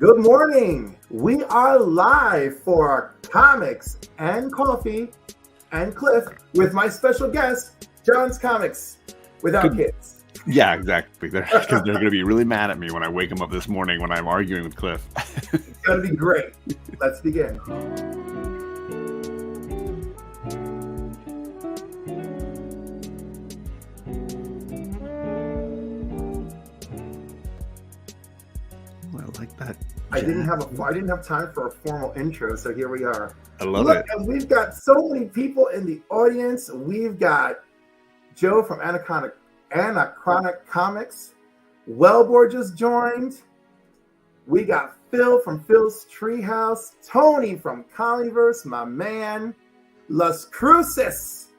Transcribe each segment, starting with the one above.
Good morning. We are live for Comics and Coffee and Cliff with my special guest, John's Comics Without Kids. Yeah, exactly. Because they're going to be really mad at me when I wake them up this morning when I'm arguing with Cliff. It's going to be great. Let's begin. I like that. I didn't have time for a formal intro, so here we are. I love it. And we've got so many people in the audience. We've got Joe from Anachronic Comics. Wellbore just joined. We got Phil from Phil's Treehouse. Tony from Comiverse, my man. Las Cruces.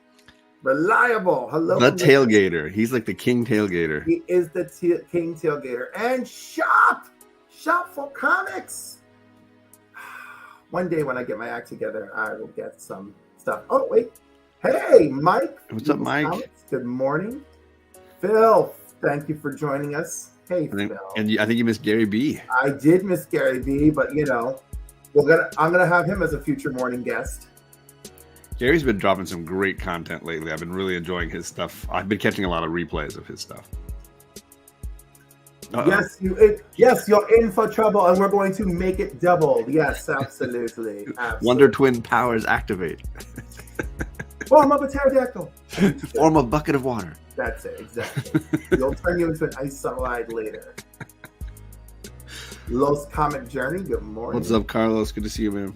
Reliable. Hello. The tailgater. He's like the king tailgater. He is the king tailgater. And Shop for Comics. One day when I get my act together, I will get some stuff. Oh, wait. Hey, Mike. What's up, Mike? Comics. Good morning. Phil, thank you for joining us. Hey, Phil. And I think you missed Gary B. I did miss Gary B, but you know, I'm gonna have him as a future morning guest. Gary's been dropping some great content lately. I've been really enjoying his stuff. I've been catching a lot of replays of his stuff. Uh-oh. Yes, you're in for trouble, and we're going to make it double. Yes, absolutely. Wonder Twin powers activate. Form of a pterodactyl. Form a bucket of water. That's it, exactly. You'll turn you into an ice slide later. Los Comic Journey, good morning. What's up, Carlos? Good to see you, man.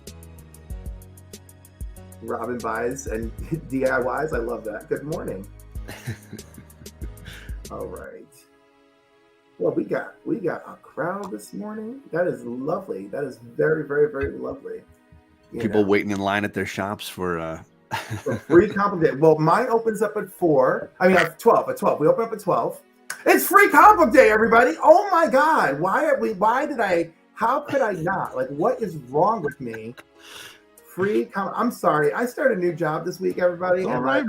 Robin buys and DIYs, I love that. Good morning. All right. Well, we got a crowd this morning. That is lovely. That is very, very, very lovely. People waiting in line at their shops for free comic book day. Well, mine opens up at 4. I mean, at 12. At 12. We open up at 12. It's free comic book day, everybody. Oh my God. How could I not? Like, what is wrong with me? I'm sorry. I started a new job this week, everybody. All right,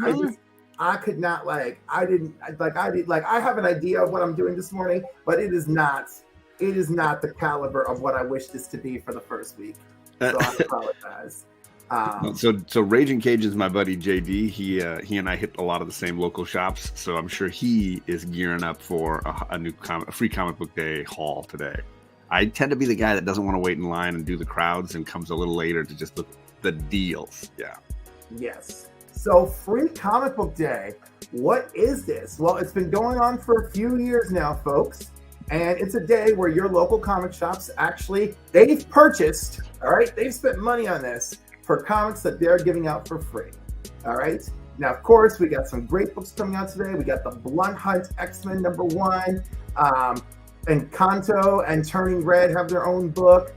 I could not I have an idea of what I'm doing this morning, but it is not the caliber of what I wish this to be for the first week. So I apologize. So Raging Cajun's my buddy JD. He and I hit a lot of the same local shops, so I'm sure he is gearing up for a free comic book day haul today. I tend to be the guy that doesn't want to wait in line and do the crowds and comes a little later to just look at the deals. Yeah. Yes. So free comic book day. What is this? Well, it's been going on for a few years now, folks. And it's a day where your local comic shops they've purchased, all right? They've spent money on this for comics that they're giving out for free, all right? Now, of course, we got some great books coming out today. We got the Blunt Hunt X-Men #1, and Kanto and Turning Red have their own book.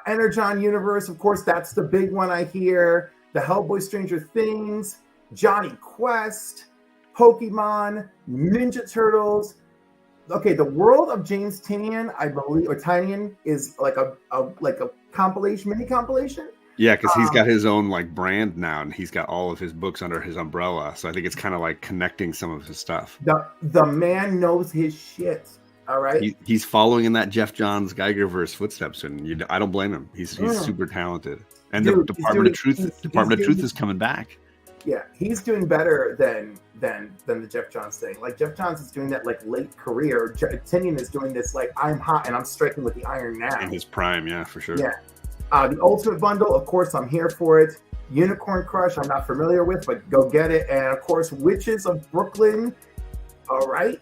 Energon Universe, of course, that's the big one I hear. The Hellboy Stranger Things, Johnny Quest, Pokemon, Ninja Turtles. Okay, the World of James Tynion, I believe, or Tynion, is like a compilation, mini compilation. Yeah, because he's got his own brand now, and he's got all of his books under his umbrella. So I think it's kind of like connecting some of his stuff. The man knows his shit. All right, he's following in that Jeff Johns Geigerverse footsteps, and I don't blame him. He's super talented, and the Department of Truth is coming back. Yeah, he's doing better than the Jeff Johns thing. Like Jeff Johns is doing that late career. Tynion is doing this I'm hot and I'm striking with the iron now. In his prime, yeah, for sure. Yeah. The Ultimate Bundle, of course, I'm here for it. Unicorn Crush, I'm not familiar with, but go get it. And of course, Witches of Brooklyn. All right.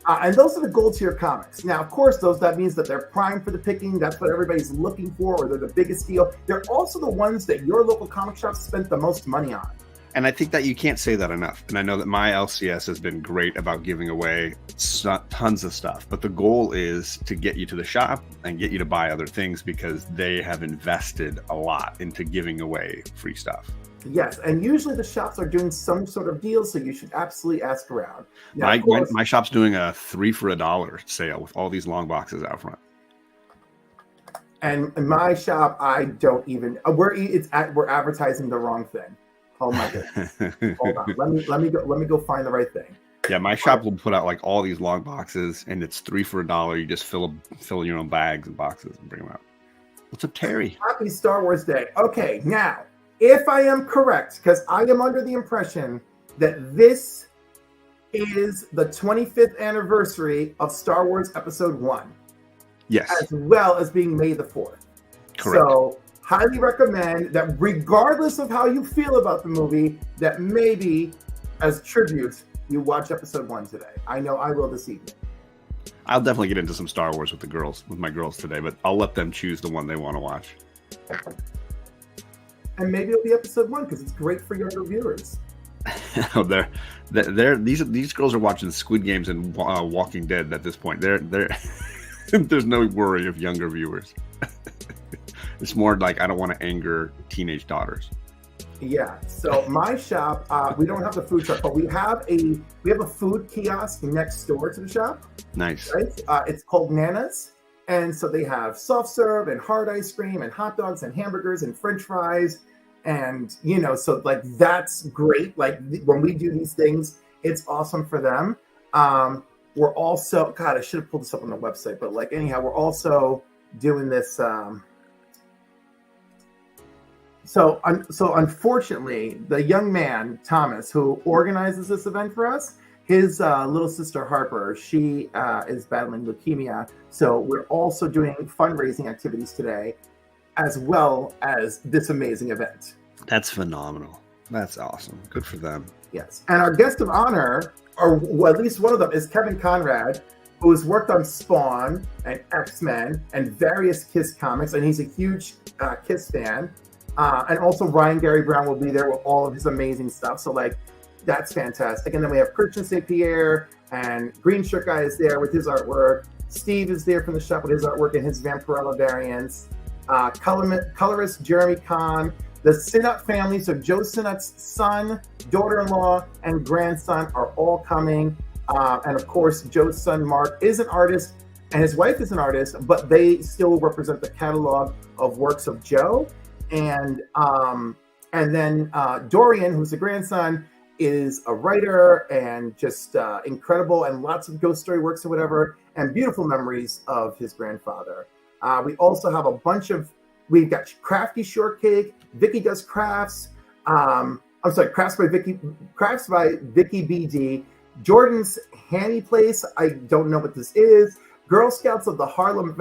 And those are the gold tier comics. Now, of course, that means that they're prime for the picking. That's what everybody's looking for, or they're the biggest deal. They're also the ones that your local comic shop spent the most money on. And I think that you can't say that enough. And I know that my LCS has been great about giving away tons of stuff. But the goal is to get you to the shop and get you to buy other things because they have invested a lot into giving away free stuff. Yes, and usually the shops are doing some sort of deal, so you should absolutely ask around. Now, my shop's doing a 3 for $1 sale with all these long boxes out front. And in my shop, I don't even we're advertising the wrong thing. Oh my goodness! Hold on, let me go find the right thing. Yeah, my shop will put out like all these long boxes, and it's 3 for $1. You just fill your own bags and boxes and bring them out. What's up, Terry? Happy Star Wars Day. Okay, now, if I am correct, because I am under the impression that this is the 25th anniversary of Star Wars Episode 1. Yes. As well as being May the 4th. Correct. So, highly recommend that regardless of how you feel about the movie, that maybe as tribute, you watch Episode 1 today. I know I will this evening. I'll definitely get into some Star Wars with my girls today, but I'll let them choose the one they want to watch. And maybe it'll be Episode 1 because it's great for younger viewers. These girls are watching Squid Games and Walking Dead at this point. They're there's no worry of younger viewers. It's more like I don't want to anger teenage daughters. Yeah. So my shop, we don't have the food truck, but we have a food kiosk next door to the shop. Nice. Right? It's called Nana's, and so they have soft serve and hard ice cream and hot dogs and hamburgers and French fries, and so like that's great. Like when we do these things, it's awesome for them. We're also, God, I should have pulled this up on the website, but like anyhow, we're also doing this. So unfortunately, the young man, Thomas, who organizes this event for us, his little sister, Harper, she is battling leukemia. So we're also doing fundraising activities today, as well as this amazing event. That's phenomenal. That's awesome. Good for them. Yes. And our guest of honor, or well, at least one of them, is Kevin Conrad, who has worked on Spawn and X-Men and various Kiss comics, and he's a huge Kiss fan. And also Ryan Gary Brown will be there with all of his amazing stuff. So like, that's fantastic. And then we have Christian St. Pierre and Green Shirt Guy is there with his artwork. Steve is there from the shop with his artwork and his Vampirella variants. Colorist Jeremy Kahn. The Sinnott family, so Joe Sinnott's son, daughter-in-law, and grandson are all coming. And of course, Joe's son, Mark, is an artist and his wife is an artist, but they still represent the catalog of works of Joe. And then Dorian, who's the grandson, is a writer and just incredible, and lots of ghost story works and whatever, and beautiful memories of his grandfather. We also have a bunch of, we've got Crafty Shortcake, Vicky Does Crafts, Crafts by Vicky BD, Jordan's Handy Place, I don't know what this is, Girl Scouts of the Harlem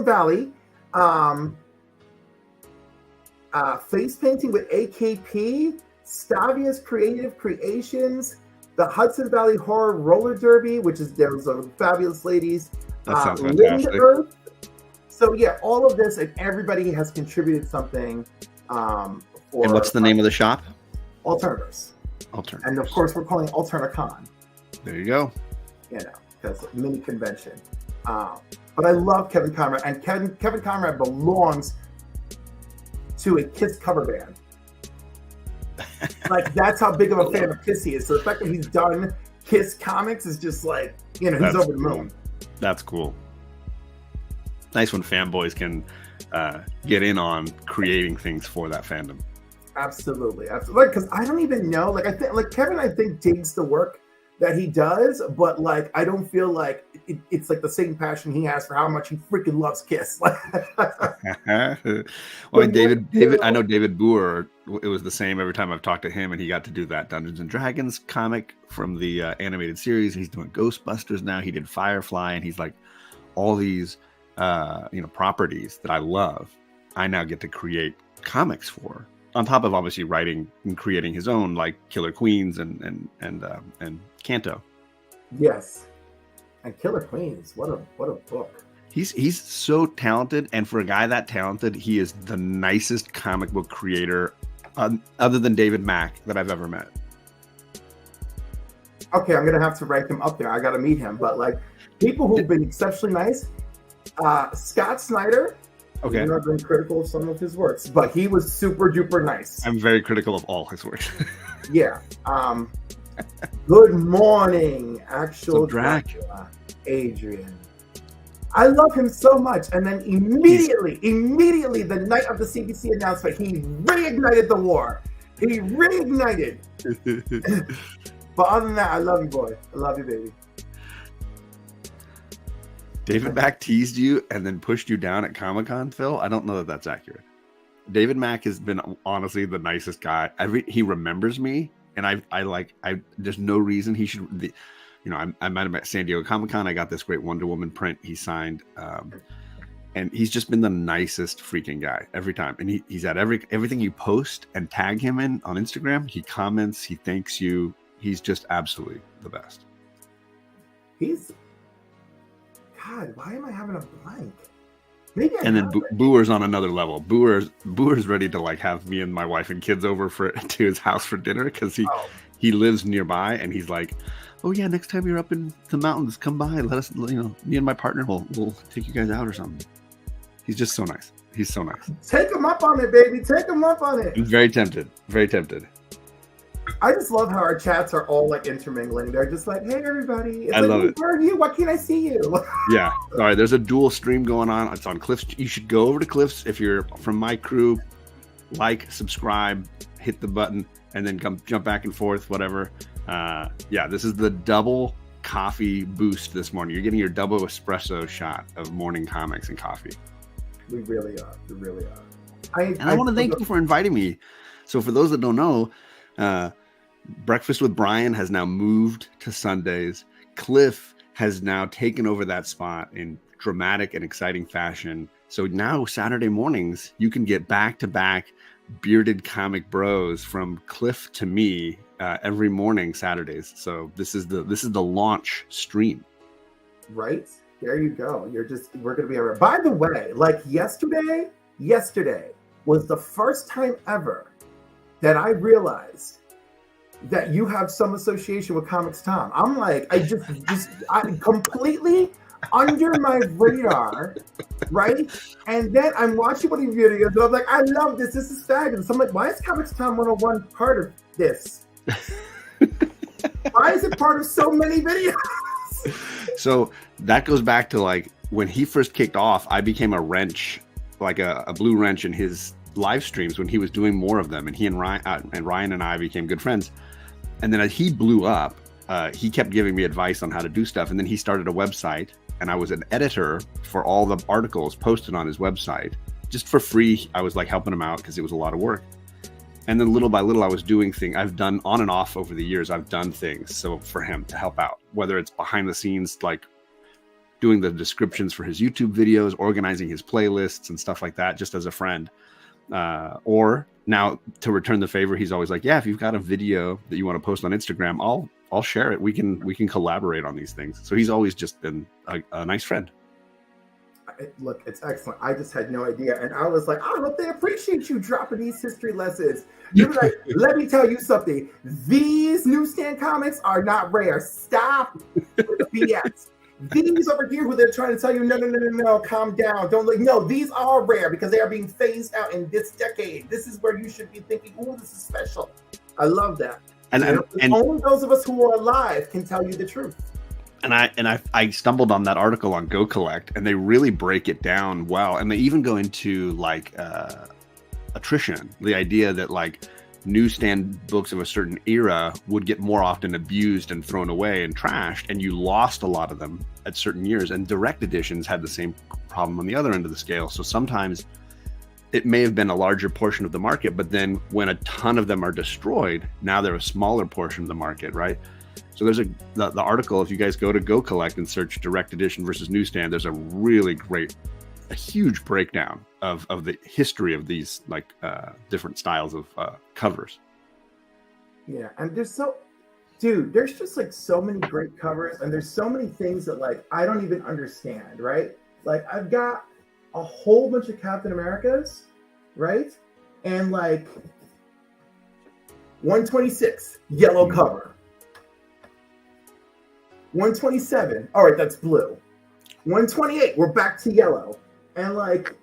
Valley, face painting with AKP, Stavia's Creative Creations, the Hudson Valley Horror Roller Derby, which is those are fabulous ladies. That sounds fantastic. Earth. So yeah, all of this, and everybody has contributed something. And what's the name of the shop? Alternatives. And of course, we're calling it Alternicon. There you go. Because mini convention. But I love Kevin Conrad, and Kevin Conrad belongs to a Kiss cover band. Like, that's how big of a fan of Kiss he is. So the fact that he's done Kiss comics is just like, he's over the moon. That's cool. Nice when fanboys can get in on creating things for that fandom. Absolutely. Because I don't even know. Like, I think, like, Kevin, I think digs the work that he does, but like, I don't feel like it's like the same passion he has for how much he freaking loves Kiss. Well, David, I know David Boer. It was the same every time I've talked to him, and he got to do that Dungeons and Dragons comic from the animated series. He's doing Ghostbusters now. He did Firefly, and he's like all these, properties that I love. I now get to create comics for, on top of obviously writing and creating his own, like Killer Queens and Kanto. Yes, and Killer Queens. What a book. He's so talented, and for a guy that talented, he is the nicest comic book creator, other than David Mack, that I've ever met. Okay, I'm gonna have to rank him up there. I gotta meet him, but like people who've been exceptionally nice. Scott Snyder. Okay. I've been critical of some of his works, but he was super duper nice. I'm very critical of all his works. Yeah. Good morning, actual Dracula, Adrian. I love him so much. And then immediately, the night of the CBC announcement, he reignited the war. He reignited. But other than that, I love you, boy. I love you, baby. David Mack teased you and then pushed you down at Comic-Con, Phil. I don't know that that's accurate. David Mack has been honestly the nicest guy. He remembers me, and I there's no reason he should. I met him at San Diego Comic-Con. I got this great Wonder Woman print he signed, and he's just been the nicest freaking guy every time. And he's at everything you post and tag him in on Instagram. He comments, he thanks you. He's just absolutely the best. God, why am I having a blank? Booer's on another level. Booer's ready to like have me and my wife and kids over to his house for dinner because he lives nearby, and he's like, oh yeah, next time you're up in the mountains, come by, let us, me and my partner will take you guys out or something. He's just so nice. He's so nice. Take him up on it, baby. Take him up on it. I'm very tempted. Very tempted. I just love how our chats are all like intermingling. They're just like, hey, everybody. I love it. Where are you? Why can't I see you? Yeah. All right. There's a dual stream going on. It's on Cliff's. You should go over to Cliff's if you're from my crew. Like, subscribe, hit the button, and then come jump back and forth, whatever. This is the double coffee boost this morning. You're getting your double espresso shot of morning comics and coffee. We really are. We really are. I want to thank you for inviting me. So for those that don't know, Breakfast with Brian has now moved to Sundays. Cliff has now taken over that spot in dramatic and exciting fashion. So now Saturday mornings, you can get back-to-back bearded comic bros from Cliff to me every morning Saturdays. So this is the launch stream. Right? There you go. We're going to be everywhere. By the way, like yesterday was the first time ever that I realized that you have some association with Comics Tom. I'm like, I'm completely under my radar, right? And then I'm watching one of your videos, and I'm like, I love this. This is fabulous. I'm like, why is Comics Tom 101 part of this? Why is it part of so many videos? So that goes back to like when he first kicked off, I became a wrench, like a blue wrench in his live streams when he was doing more of them, and he and Ryan and I became good friends. And then as he blew up, he kept giving me advice on how to do stuff, and then he started a website, and I was an editor for all the articles posted on his website just for free. I was like helping him out because it was a lot of work. And then little by little, I was doing things. I've done on and off over the years. I've done things so for him to help out, whether it's behind the scenes, like doing the descriptions for his YouTube videos, organizing his playlists and stuff like that, just as a friend. Or now to return the favor, he's always like, yeah, if you've got a video that you want to post on Instagram, I'll share it. We can collaborate on these things. So he's always just been a nice friend. Look, it's excellent. I just had no idea. And I was like, I hope they appreciate you dropping these history lessons. You're like, let me tell you something. These newsstand comics are not rare. Stop with the BS. These over here who they're trying to tell you, no, calm down. Don't look. No, these are rare because they are being phased out in this decade. This is where you should be thinking, oh, this is special. I love that. And only those of us who are alive can tell you the truth. And I stumbled on that article on Go Collect, and they really break it down well. And they even go into like attrition, the idea that like newsstand books of a certain era would get more often abused and thrown away and trashed, and you lost a lot of them at certain years. And direct editions had the same problem on the other end of the scale. So sometimes it may have been a larger portion of the market, but then when a ton of them are destroyed, now they're a smaller portion of the market, right? So there's the article, if you guys go to Go Collect and search direct edition versus newsstand, there's a huge breakdown of the history of these like different styles of covers. Yeah, and there's just like so many great covers, and there's so many things that like I don't even understand, right? Like I've got a whole bunch of Captain Americas, right? And like 126 yellow cover. 127, all right, that's blue. 128, we're back to yellow. And like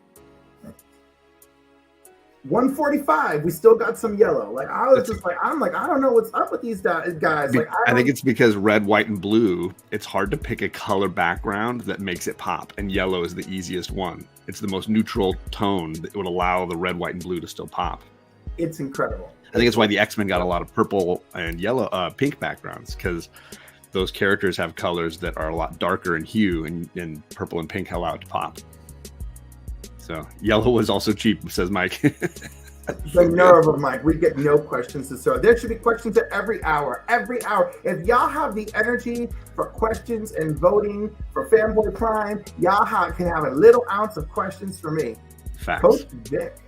145, we still got some yellow. Like I was just like, I don't know what's up with these guys. Like I think it's because red, white, and blue, it's hard to pick a color background that makes it pop. And yellow is the easiest one. It's the most neutral tone that would allow the red, white, and blue to still pop. It's incredible. I think it's why the X-Men got a lot of purple and yellow, pink backgrounds, because those characters have colors that are a lot darker in hue, and purple and pink allow it to pop. So yellow was also cheap, says Mike. The nerve of Mike. We get no questions to throw. There should be questions at every hour. Every hour. If y'all have the energy for questions and voting for Fanboy Prime, y'all can have a little ounce of questions for me. Facts. Coach Vic.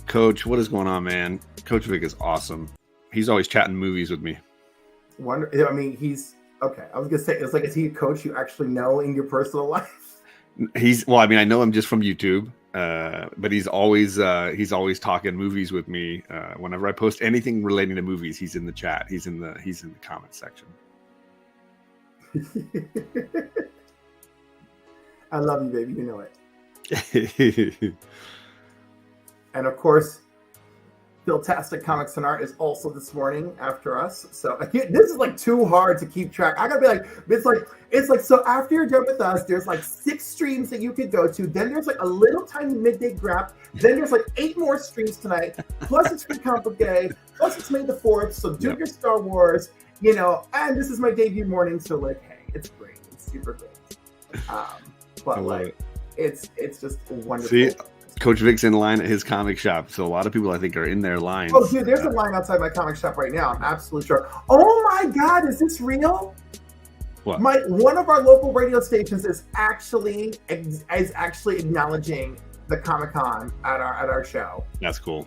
Coach, what is going on, man? Coach Vic is awesome. He's always chatting movies with me. I mean, he's okay. I was gonna say, it's like, is he a coach you actually know in your personal life? I mean, I know him just from YouTube, but he's always talking movies with me. Whenever I post anything relating to movies, he's in the chat. He's in the comment section. I love you, baby. You know it. And of course, Philtastic Comics and Art is also this morning after us. So this is like too hard to keep track. I gotta be like, it's like so after you're done with us, there's like 6 streams that you could go to. Then there's like a little tiny midday grab. Then there's like 8 more streams tonight. Plus it's Free Comic Book Day. Plus it's May the 4th. So do your Star Wars, and this is my debut morning. So like, hey, it's great. It's super great. But like, it's just wonderful. See? Coach Vic's in line at his comic shop, so a lot of people I think are in their lines. Oh, dude, there's a line outside my comic shop right now. I'm absolutely sure. Oh my God, is this real? What? One of our local radio stations is actually acknowledging the Comic-Con at our show. That's cool.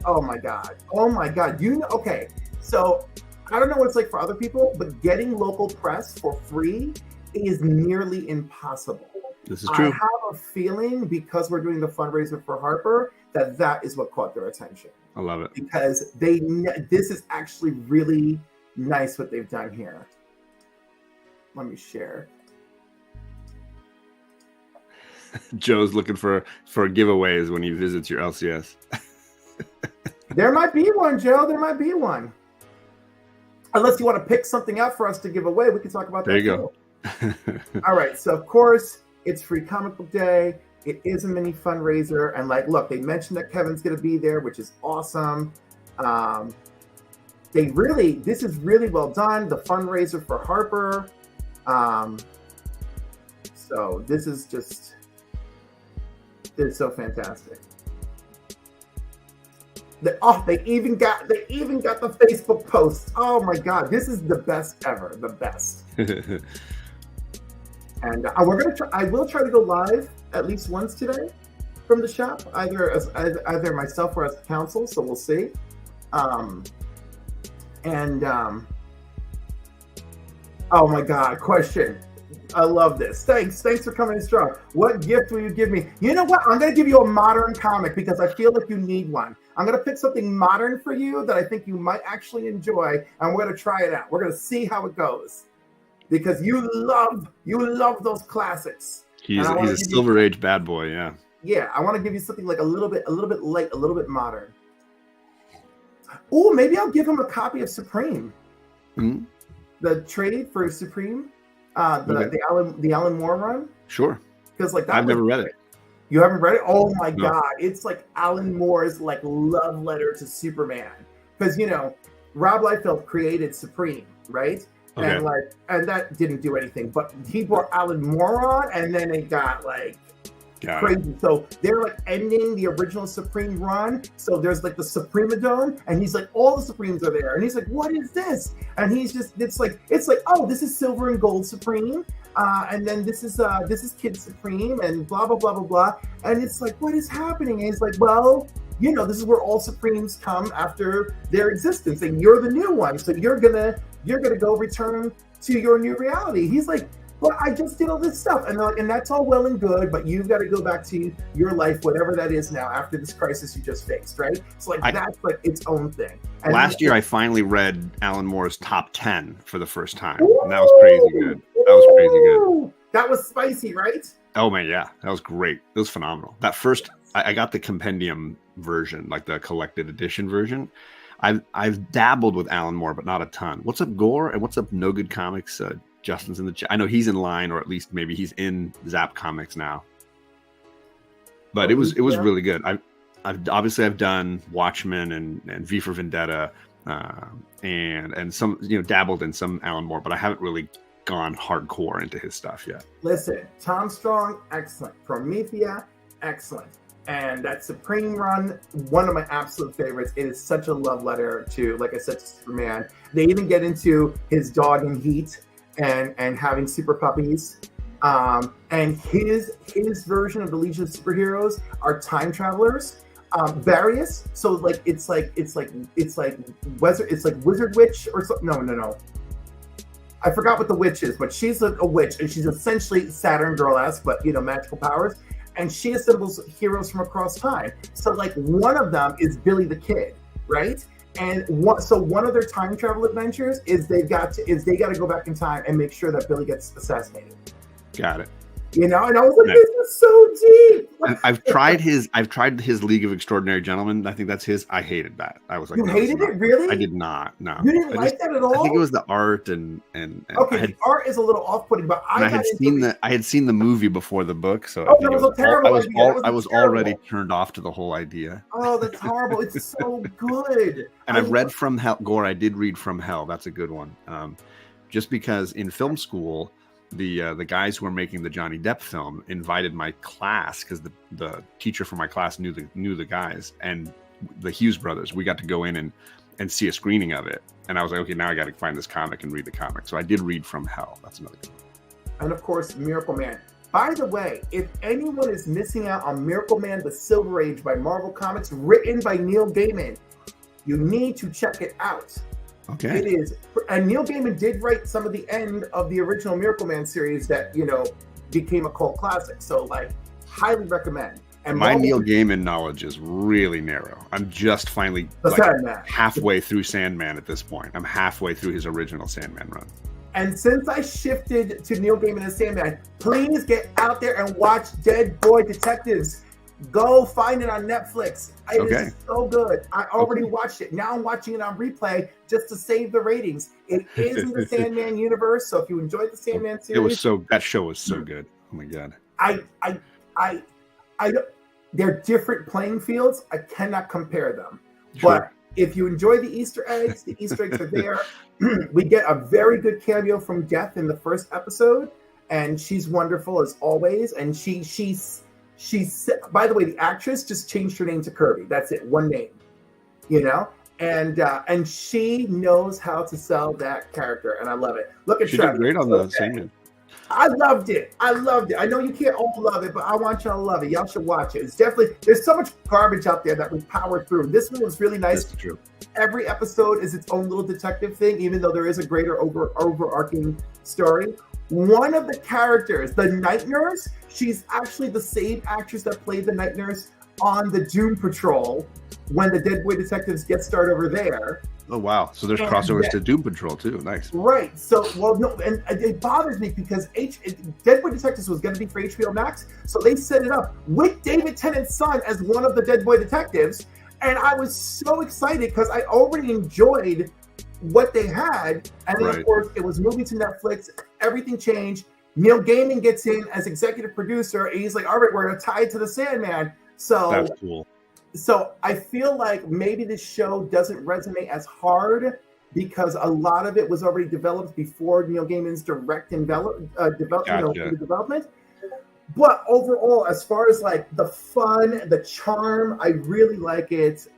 Oh my God. Okay. So I don't know what it's like for other people, but getting local press for free is nearly impossible. This is true. I have a feeling, because we're doing the fundraiser for Harper, that is what caught their attention. I love it. Because this is actually really nice what they've done here. Let me share. Joe's looking for giveaways when he visits your LCS. There might be one, Joe. There might be one. Unless you want to pick something out for us to give away, we can talk about that. There you go. All right. So, of course, it's Free Comic Book Day. It is a mini fundraiser. And look, they mentioned that Kevin's going to be there, which is awesome. This is really well done. The fundraiser for Harper. So this is so fantastic. They even got the Facebook post. Oh my God, this is the best ever. The best. And I will try to go live at least once today from the shop, either myself or as the council. So we'll see. Oh my God, question. I love this. Thanks for coming in strong. What gift will you give me? You know what? I'm going to give you a modern comic because I feel like you need one. I'm going to pick something modern for you that I think you might actually enjoy, and we're going to try it out. We're going to see how it goes. Because you love those classics. He's a Silver Age bad boy, yeah. Yeah, I want to give you something like a little bit light, a little bit modern. Oh, maybe I'll give him a copy of Supreme. Mm-hmm. The trade for Supreme, the Alan Moore run. Sure. Because I've never read it. You haven't read it? Oh my God! It's like Alan Moore's love letter to Superman. Because Rob Liefeld created Supreme, right? Okay. And that didn't do anything, but he brought Alan Moore on, and then it got crazy. So they're ending the original Supreme run. So there's the Supremadome, and he's all the Supremes are there, and he's like, what is this? And he's just, it's like, oh, this is Silver and Gold Supreme, and then this is Kid Supreme, and blah blah blah blah blah. And it's like, what is happening? And he's like, well, this is where all Supremes come after their existence, and you're the new one, so you're gonna go return to your new reality. He's like, well, I just did all this stuff, and they're like, and that's all well and good, but you've got to go back to your life, whatever that is now, after this crisis you just faced, right? So that's its own thing. And last year, I finally read Alan Moore's top 10 for the first time, and that was crazy good. That was spicy, right? Oh man, yeah, that was great. It was phenomenal. That first, I got the compendium version, the collected edition version. I've dabbled with Alan Moore, but not a ton. What's up, Gore? And what's up, No Good Comics? Justin's in the chat. I know he's in line, or at least maybe he's in Zap Comics now. But it was really good. I've done Watchmen and V for Vendetta, and some, dabbled in some Alan Moore, but I haven't really gone hardcore into his stuff yet. Listen, Tom Strong, excellent. Promethea, excellent. And that Supreme run, one of my absolute favorites. It is such a love letter to, like I said, to Superman. They even get into his dog in Heat and having super puppies. And his version of the Legion of Superheroes are time travelers. Various. So like it's like Wizard Witch or something. No. I forgot what the witch is, but she's a witch, and she's essentially Saturn Girl-esque, but magical powers. And she assembles heroes from across time. So like one of them is Billy the Kid, right? And one of their time travel adventures is they got to go back in time and make sure that Billy gets assassinated. Got it. And I was like, this is so deep. I've tried his League of Extraordinary Gentlemen. I think that's his. I hated that. I was like, you hated it, really? I did not. No, you didn't like that at all. I think it was the art and okay, the art is a little off-putting, but I had seen the movie before the book, so that was a terrible idea. I was already turned off to the whole idea. Oh, that's horrible! It's so good. And I've read From Hell. Gore, I did read From Hell. That's a good one. Just because in film school, the guys who were making the Johnny Depp film invited my class, because the teacher for my class knew the guys, and the Hughes brothers. We got to go in and see a screening of it, and I was like, okay, now I got to find this comic and read the comic. So I did read From Hell. That's another good one. And of course, Miracle Man. By the way, if anyone is missing out on Miracle Man: The Silver Age by Marvel Comics, written by Neil Gaiman, you need to check it out. Okay. It is, and Neil Gaiman did write some of the end of the original Miracle Man series that became a cult classic. So, like, highly recommend. And my Neil Gaiman knowledge is really narrow. I'm just finally halfway through Sandman at this point. I'm halfway through his original Sandman run. And since I shifted to Neil Gaiman and Sandman, please get out there and watch Dead Boy Detectives. Go find it on Netflix. It is so good. I already watched it. Now I'm watching it on replay just to save the ratings. It is in the Sandman universe, so if you enjoyed the Sandman series, that show was so good. Oh my god. They're different playing fields. I cannot compare them. Sure. But if you enjoy the Easter eggs are there. We get a very good cameo from Death in the first episode, and she's wonderful as always. And she's by the way, the actress just changed her name to Kirby. That's it, one name, and she knows how to sell that character, and I love it. Look at she did great on the Sandman. I loved it. I know you can't all love it, but I want y'all to love it. Y'all should watch it. It's definitely, there's so much garbage out there that we powered through. This one was really nice. That's true. Every episode is its own little detective thing, even though there is a greater overarching story. One of the characters, the night nurse, she's actually the same actress that played the night nurse on the Doom Patrol when the Dead Boy Detectives get started over there. Oh, wow. So there's crossovers to Doom Patrol, too. Nice. Right. So, no, and it bothers me because Dead Boy Detectives was going to be for HBO Max, so they set it up with David Tennant's son as one of the Dead Boy Detectives, and I was so excited because I already enjoyed what they had, and then, of course, it was moving to Netflix. Everything changed. Neil Gaiman gets in as executive producer, and he's like, all right, we're going to tie it to the Sandman. So that's cool. So I feel like maybe this show doesn't resonate as hard because a lot of it was already developed before Neil Gaiman's direct development. But overall, as far as like the fun, the charm, I really like it.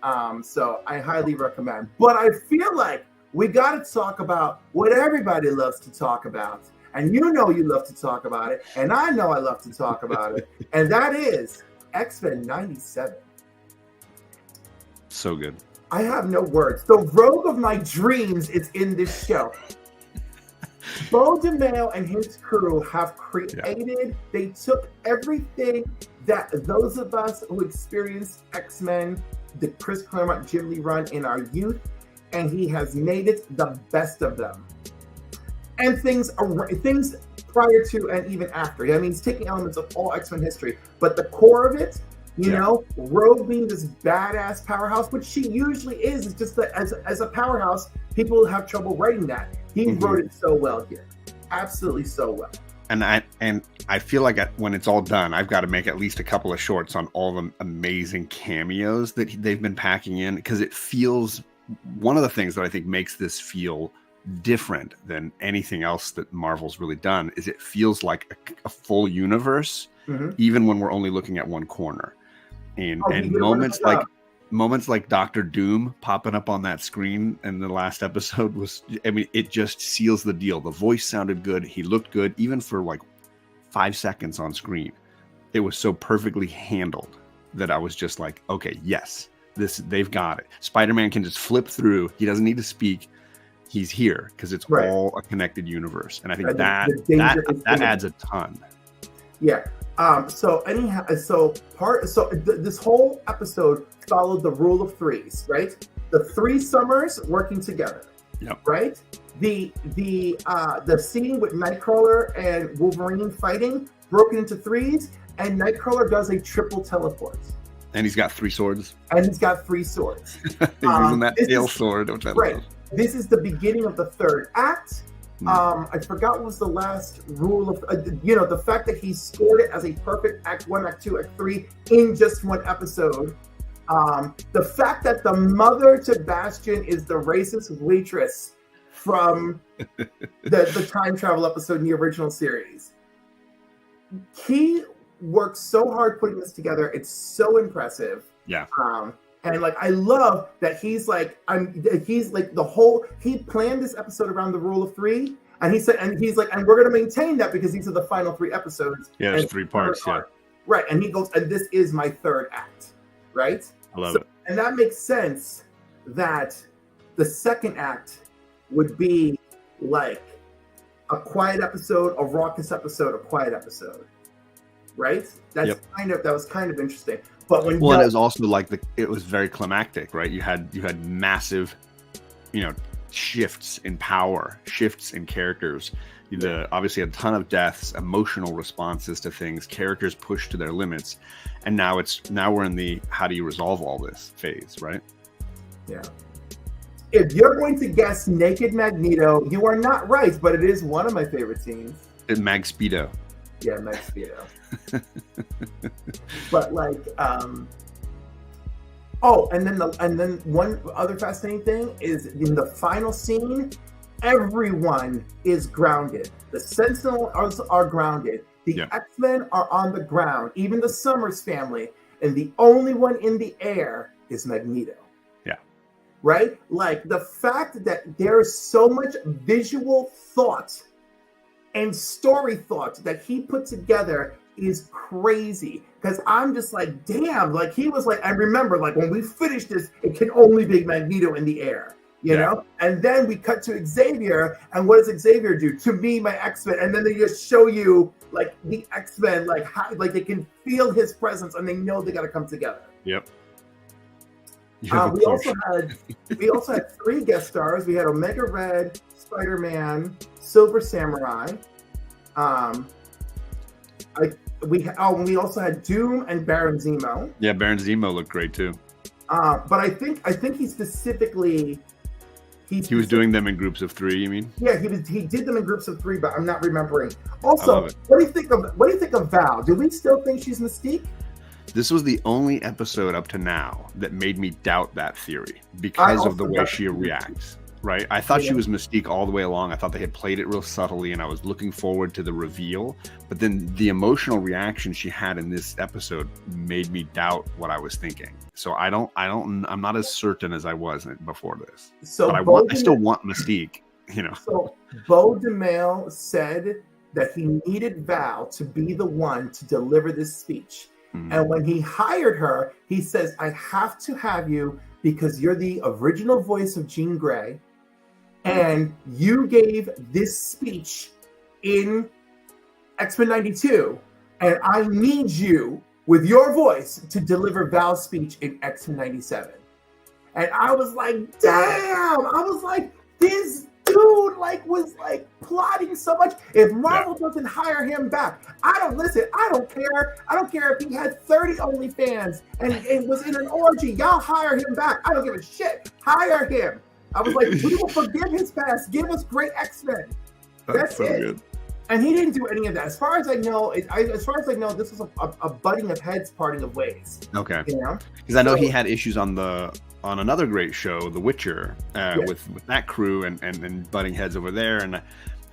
So I highly recommend. But I feel like we got to talk about what everybody loves to talk about. And you love to talk about it. And I know I love to talk about it. And that is X-Men 97. So good. I have no words. The Rogue of my dreams is in this show. Beau DeMayo and his crew have created, they took everything that those of us who experienced X-Men, the Chris Claremont, Jim Lee run in our youth, and he has made it the best of them. And things prior to and even after. I mean, he's taking elements of all X-Men history, but the core of it, Rogue being this badass powerhouse, which she usually is. It's just that as a powerhouse, people have trouble writing that. He wrote it so well here. Absolutely so well. And I feel like when it's all done, I've got to make at least a couple of shorts on all the amazing cameos that they've been packing in, because it feels, one of the things that I think makes this feel different than anything else that Marvel's really done is it feels like a full universe, even when we're only looking at one corner. And moments like Doctor Doom popping up on that screen in the last episode was, I mean, it just seals the deal. The voice sounded good. He looked good, even for like 5 seconds on screen. It was so perfectly handled that I was just like, okay, yes, they've got it. Spider-Man can just flip through. He doesn't need to speak. He's here because it's all a connected universe. And I think that adds a ton. Yeah. This whole episode followed the rule of threes, right? The 3 summers working together. Yep. Right? The scene with Nightcrawler and Wolverine fighting broken into threes, and Nightcrawler does a triple teleport. And he's got 3 swords. He's using that tail sword, which I love. This is the beginning of the 3rd act. I forgot what was the last rule of, the fact that he scored it as a perfect Act 1, Act 2, Act 3 in just one episode. The fact that the mother to Bastion is the racist waitress from the time travel episode in the original series. He worked so hard putting this together. It's so impressive. Yeah. And like, I love that he planned this episode around the rule of 3. And he said, and he's like, and we're going to maintain that because these are the final 3 episodes. Yeah, there's 3 parts. Yeah. Right. And he goes, and this is my 3rd act. Right. I love it. And that makes sense that the 2nd act would be like a quiet episode, a raucous episode, a quiet episode. Right. That was kind of interesting. But when it was also like it was very climactic, right? You had massive, shifts in power, shifts in characters. Obviously a ton of deaths, emotional responses to things, characters pushed to their limits, and now we're in the how do you resolve all this phase, right? Yeah. If you're going to guess Naked Magneto, you are not right, but it is one of my favorite scenes. Mag Speedo. Yeah, Mag Speedo. But like, and then one other fascinating thing is in the final scene, everyone is grounded. The Sentinels are grounded. The X-Men are on the ground. Even the Summers family, and the only one in the air is Magneto. Yeah. Right? Like the fact that there's so much visual thought and story thought that he put together is crazy, because I'm just like, damn, like he was like, I remember like when we finished this, it can only be Magneto in the air, you know? And then we cut to Xavier, and what does Xavier do? To me, my X-Men, and then they just show you like the X-Men, like how, like they can feel his presence and they know they got to come together. Yep. We also had 3 guest stars. We had Omega Red, Spider-Man, Silver Samurai. We also had Doom and Baron Zemo. Yeah, Baron Zemo looked great too. But I think he specifically he was doing them in groups of 3. You mean? Yeah, he did them in groups of 3, but I'm not remembering. Also, what do you think of Val? Do we still think she's Mystique? This was the only episode up to now that made me doubt that theory because of the way she reacts. Right, I thought she was Mystique all the way along. I thought they had played it real subtly, and I was looking forward to the reveal. But then the emotional reaction she had in this episode made me doubt what I was thinking. So I'm not as certain as I was before this. So but I still want Mystique. So Beau DeMail said that he needed Val to be the one to deliver this speech, and when he hired her, he says, "I have to have you because you're the original voice of Jean Grey. And you gave this speech in X-Men 92, and I need you with your voice to deliver Val's speech in X-Men 97. And I was like, damn! I was like, this dude was plotting so much. If Marvel doesn't hire him back, I don't care. I don't care if he had 30 OnlyFans and was in an orgy. Y'all hire him back. I don't give a shit. Hire him. I was like, we will forgive his past. Give us great X-Men. That's so it. Good. And he didn't do any of that. As far as I know, this was a butting of heads, parting of ways. Okay. You know, because I know he had issues on another great show, The Witcher, with that crew and butting heads over there. And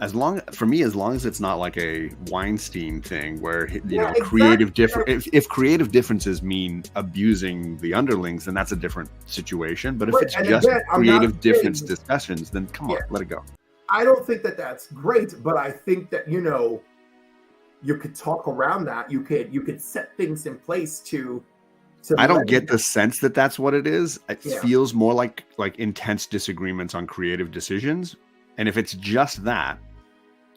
as long as it's not like a Weinstein thing where creative if creative differences mean abusing the underlings, then that's a different situation. But if it's just creative difference discussions, then come on, let it go. I don't think that that's great, but I think that you could talk around that. You could set things in place to I don't get the sense that that's what it is. It feels more like intense disagreements on creative decisions. And if it's just that,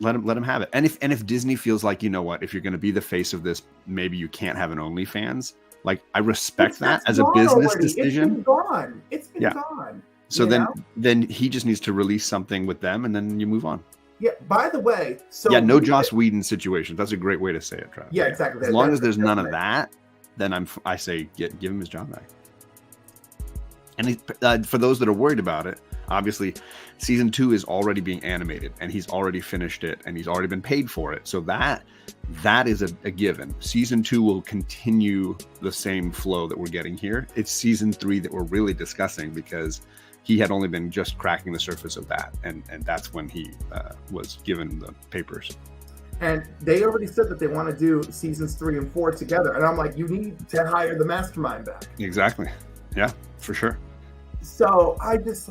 let him have it. And if Disney feels like, you know what, if you're going to be the face of this, maybe you can't have an OnlyFans. Like, I respect that as a business decision. It's been gone. So then he just needs to release something with them, and then you move on. Yeah. By the way, no Joss Whedon situation. That's a great way to say it, Travis. Yeah, exactly. As long as there's none of that, then I say give him his job back. And for those that are worried about it, obviously, season 2 is already being animated, and he's already finished it, and he's already been paid for it. So that is a given. Season 2 will continue the same flow that we're getting here. It's season 3 that we're really discussing, because he had only been just cracking the surface of that, and that's when he was given the papers. And they already said that they want to do seasons 3 and 4 together. And I'm like, you need to hire the mastermind back. Exactly. Yeah, for sure. So I just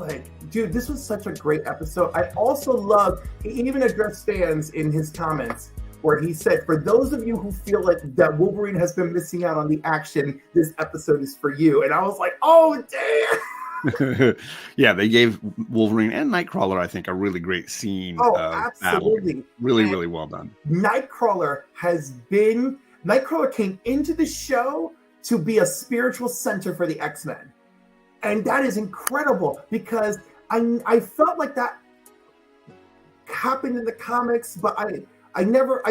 dude, this was such a great episode. I also love, he even addressed fans in his comments where he said, for those of you who feel like that Wolverine has been missing out on the action, this episode is for you. And I was like, oh, damn. Yeah, they gave Wolverine and Nightcrawler, I think, a really great scene. Oh, absolutely. Battle. Really well done. Nightcrawler came into the show to be a spiritual center for the X-Men. And that is incredible, because I felt like that happened in the comics, but I never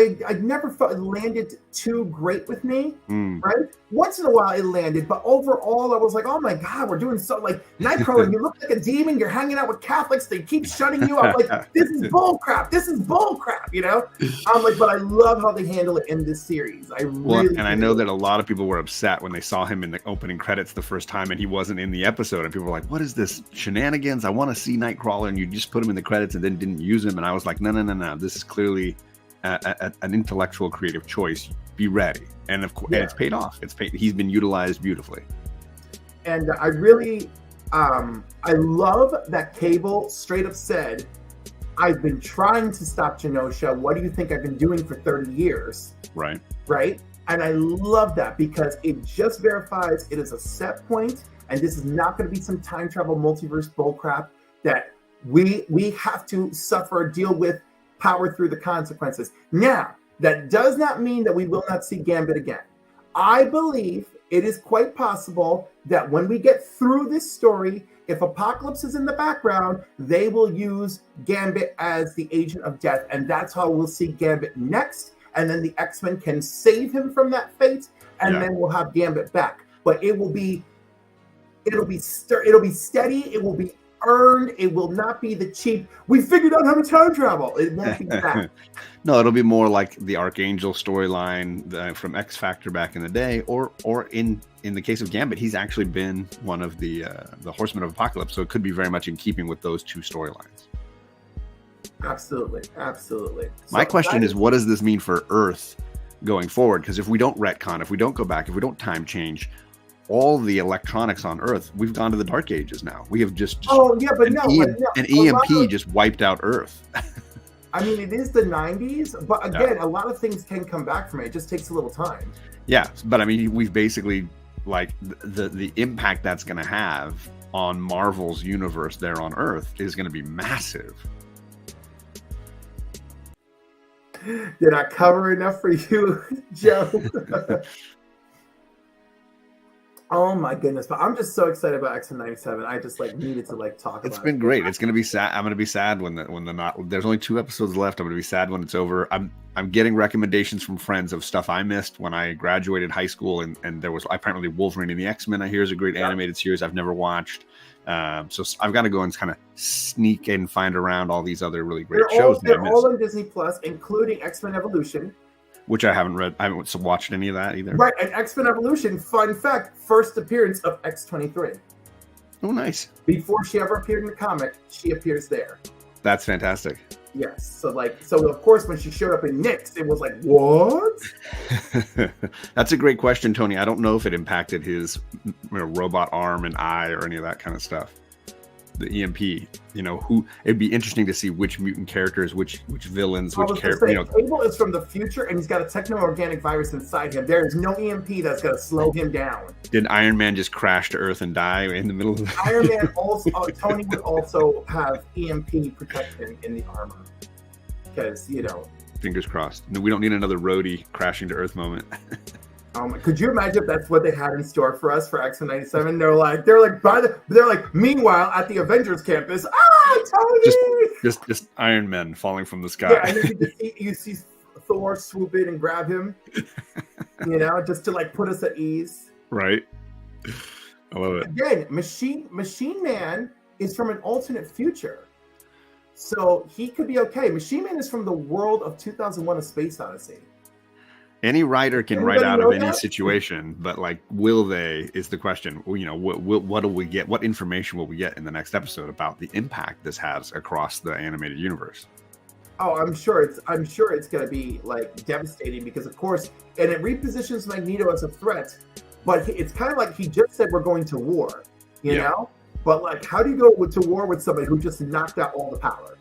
felt it landed too great with me, right? Once in a while it landed, but overall I was like, oh my God, we're doing so, Nightcrawler, you look like a demon, you're hanging out with Catholics, they keep shutting you up. This is bull crap, I'm like, but I love how they handle it in this series. I know that a lot of people were upset when they saw him in the opening credits the first time and he wasn't in the episode, and people were like, what is this shenanigans? I want to see Nightcrawler, and you just put him in the credits and then didn't use him. And I was like, no, this is clearly an intellectual creative choice. Be ready. And of course, it's paid off. He's been utilized beautifully. And I really I love that Cable straight up said, I've been trying to stop Genosha. What do you think I've been doing for 30 years? Right. And I love that, because it just verifies it is a set point, and this is not going to be some time travel multiverse bullcrap that we have to suffer, deal with, power through the consequences. Now, that does not mean that we will not see Gambit again. I believe it is quite possible that when we get through this story, if Apocalypse is in the background, they will use Gambit as the agent of death, and that's how we'll see Gambit next, and then the X-Men can save him from that fate, and then we'll have Gambit back. But it'll be steady, it will be earned, it will not be the cheap, we figured out how to time travel. It won't be that. No, it'll be more like the Archangel storyline from X Factor back in the day, or in the case of Gambit, he's actually been one of the Horsemen of Apocalypse, so it could be very much in keeping with those two storylines. Absolutely. My question is, what does this mean for Earth going forward? Because if we don't retcon, if we don't go back, if we don't time change, all the electronics on Earth, we've gone to the Dark Ages now. We have just an EMP just wiped out Earth. I mean, it is the 90s, but again, a lot of things can come back from it. It just takes a little time. Yeah, but I mean, we've basically, the impact that's going to have on Marvel's universe there on Earth is going to be massive. Did I cover enough for you, Joe? Oh my goodness! But I'm just so excited about X-Men '97. I just needed to talk about it. It's been great. It's gonna be sad. I'm gonna be sad when there's only 2 episodes left. I'm gonna be sad when it's over. I'm getting recommendations from friends of stuff I missed when I graduated high school, and there was apparently Wolverine and the X-Men. I hear is a great animated series I've never watched. So I've got to go and kind of sneak and find around all these other really great They're shows they're all on Disney Plus, including X-Men Evolution. which I haven't read. I haven't watched any of that either. Right, and X-Men Evolution, fun fact, first appearance of X-23. Oh, nice. Before she ever appeared in the comic, she appears there. That's fantastic. Yes. So of course, when she showed up in Nyx, it was like, what? That's a great question, Tony. I don't know if it impacted his robot arm and eye or any of that kind of stuff. The EMP, it'd be interesting to see which mutant characters, which villains, which characters. Cable is from the future, and he's got a techno-organic virus inside him. There is no EMP that's going to slow him down. Did Iron Man just crash to Earth and die in the middle of the Iron Man also, Tony would also have EMP protection in the armor. Because, Fingers crossed. No, we don't need another Rhodey crashing to Earth moment. Could you imagine if that's what they had in store for us for X-Men 97? They're like, meanwhile, at the Avengers campus, Tony! Just Iron Men falling from the sky. Yeah, and then you see Thor swoop in and grab him, just to put us at ease. Right. I love it. Again, Machine Man is from an alternate future. So he could be okay. Machine Man is from the world of 2001: A Space Odyssey. Any writer can write out of any situation, but will they is the question. What do we get? What information will we get in the next episode about the impact this has across the animated universe? Oh, I'm sure it's going to be devastating because, of course, and it repositions Magneto as a threat, but it's kind of like he just said we're going to war, you know. But how do you go to war with somebody who just knocked out all the power?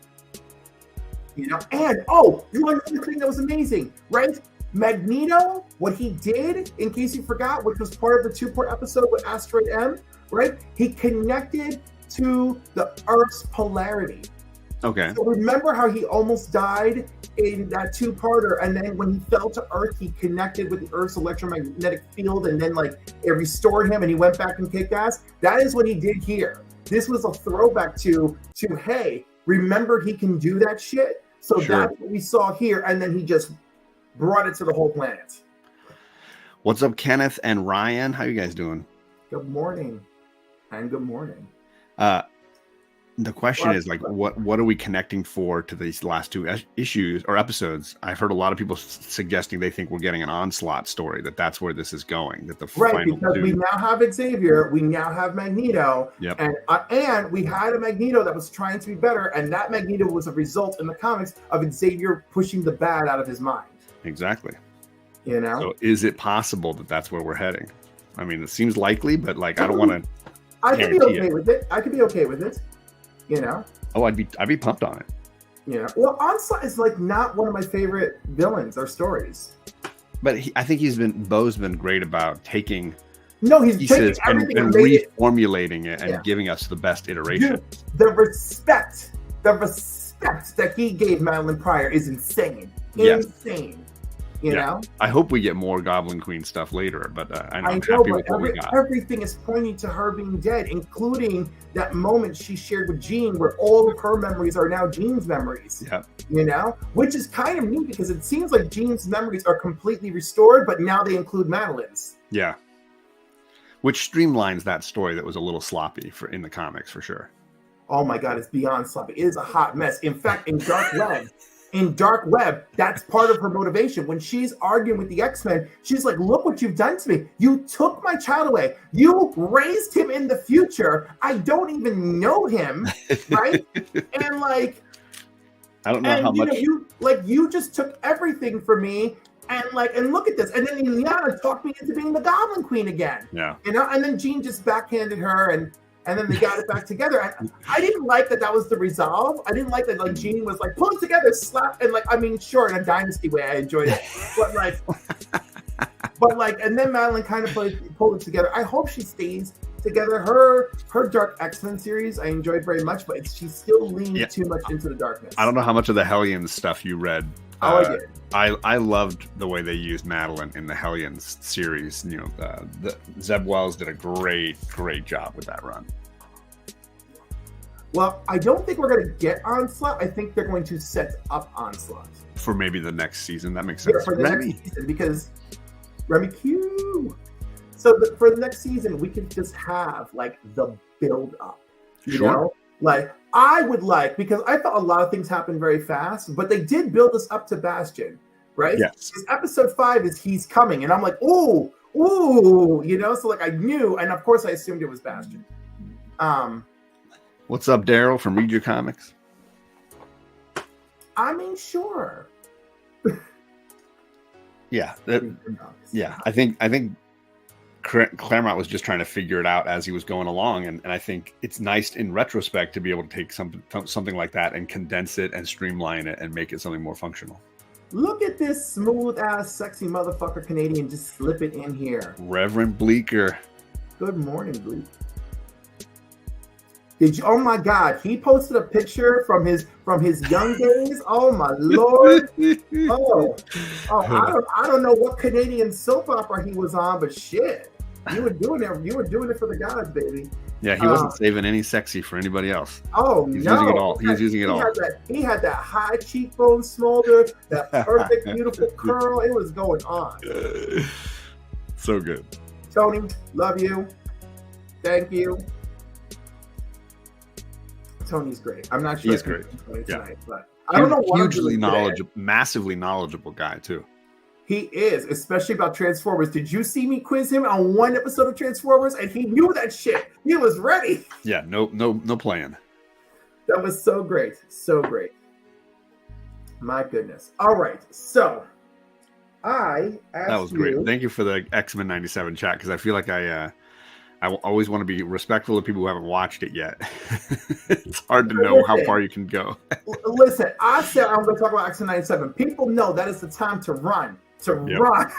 And you want another thing that was amazing, right? Magneto, what he did, in case you forgot, which was part of the 2-part episode with Asteroid M, right? He connected to the Earth's polarity. Okay. So remember how he almost died in that 2-parter, and then when he fell to Earth, he connected with the Earth's electromagnetic field, and then it restored him, and he went back and kicked ass? That is what he did here. This was a throwback to hey, remember he can do that shit? So That's what we saw here, and then he just brought it to the whole planet. What's up, Kenneth and Ryan? How you guys doing? Good morning. And good morning. The question is what are we connecting for to these last 2 issues or episodes? I've heard a lot of people suggesting they think we're getting an Onslaught story, that's where this is going. That the final because we now have Xavier, we now have Magneto, and we had a Magneto that was trying to be better, and that Magneto was a result in the comics of Xavier pushing the bad out of his mind. Exactly. So is it possible that that's where we're heading? I mean, it seems likely, but I don't want to. I could be okay with it. I could be okay with it. Oh, I'd be pumped on it. Well, Onslaught is not one of my favorite villains or stories. But I think Bo's been great about taking he's taking everything and reformulating it and giving us the best iteration. Dude, the respect that he gave Madeline Pryor is insane. Insane. You know? I hope we get more Goblin Queen stuff later, but I'm happy with what we got. Everything is pointing to her being dead, including that moment she shared with Jean where all of her memories are now Jean's memories. Yeah. Which is kind of neat because it seems like Jean's memories are completely restored, but now they include Madeline's. Yeah. Which streamlines that story that was a little sloppy in the comics for sure. Oh my God, it's beyond sloppy. It is a hot mess. In fact, in Dark Web, that's part of her motivation. When she's arguing with the X-Men, she's like, look what you've done to me. You took my child away. You raised him in the future. I don't even know him, right? And I don't know how much you just took everything from me. And look at this. And then Illyana talked me into being the Goblin Queen again. Yeah. And then Jean just backhanded her and then they got it back together. I didn't like that was the resolve. I didn't like that Jean was pull it together, slap, and sure, in a Dynasty way, I enjoyed it. But and then Madeline kind of pulled it together. I hope she stays together. Her Dark X-Men series I enjoyed very much, but she still leaned too much into the darkness. I don't know how much of the Hellions stuff you read. I did. I loved the way they used Madeline in the Hellions series. Zeb Wells did a great job with that run. Well, I don't think we're going to get Onslaught. I think they're going to set up Onslaught for maybe the next season. That makes sense. Yeah, for the next season, because Remy Q. So for the next season, we can just have the build up. You know, like I would like, because I thought a lot of things happened very fast, but they did build us up to Bastion, right? Yes. Because episode 5 is he's coming, and I'm like, ooh, you know, so like I knew, and of course I assumed it was Bastion. What's up, Daryl from Read Your Comics? I mean, sure. Yeah, I think Claremont was just trying to figure it out as he was going along, and I think it's nice in retrospect to be able to take something like that and condense it and streamline it and make it something more functional. Look at this smooth ass, sexy motherfucker Canadian. Just slip it in here. Reverend Bleeker. Good morning, Bleak. Did you? Oh my God! He posted a picture from his young days. Oh my Lord! Oh! I don't know what Canadian soap opera he was on, but shit, you were doing it. You were doing it for the gods, baby. Yeah, he wasn't saving any sexy for anybody else. Oh, He's no. using it all. He was using it all. He had that high cheekbone smolder, that perfect, beautiful curl. It was going on. So good. Tony, love you. Thank you. Tony's great. I'm not sure. He's great. Tonight, but I don't know what hugely knowledgeable, massively knowledgeable guy too. He is, especially about Transformers. Did you see me quiz him on one episode of Transformers? And he knew that shit. He was ready. Yeah, no plan. That was so great. So great. My goodness. All right. So I asked that was great. Thank you for the X-Men 97 chat, because I feel like I always want to be respectful of people who haven't watched it yet. It's hard to know how far you can go. Listen, I said I'm going to talk about X-Men 97. People know that is the time to run. Run.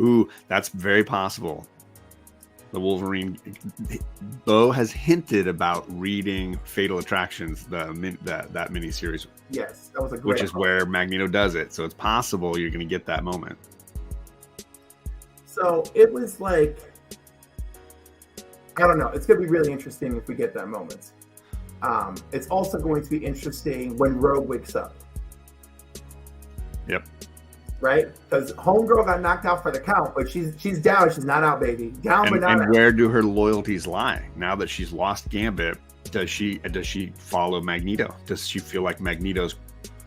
Ooh, that's very possible. The Wolverine. Bo has hinted about reading Fatal Attractions, that miniseries. Yes, that was a great. Which is where Magneto does it. So it's possible you're going to get that moment. So it was like, I don't know. It's going to be really interesting if we get that moment. It's also going to be interesting when Rogue wakes up. Yep. Right? Because Homegirl got knocked out for the count, but she's down. She's not out, baby. Down, but not out. And where do her loyalties lie? Now that she's lost Gambit, does she follow Magneto? Does she feel like Magneto's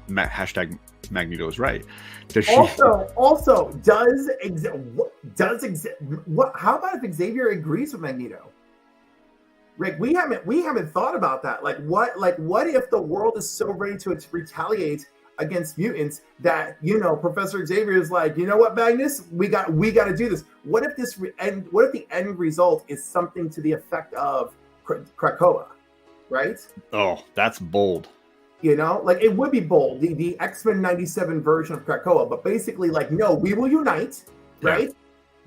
hashtag Magneto is right? Does she also does how about if Xavier agrees with Magneto? Rick, we haven't thought about that. Like what if the world is so ready to retaliate against mutants that, you know, Professor Xavier is like, you know what, Magnus, we got to do this. What if what if the end result is something to the effect of Krakoa, right? Oh, that's bold. You know, like it would be bold, the X-Men 97 version of Krakoa, but basically like, no, we will unite, right? Yeah.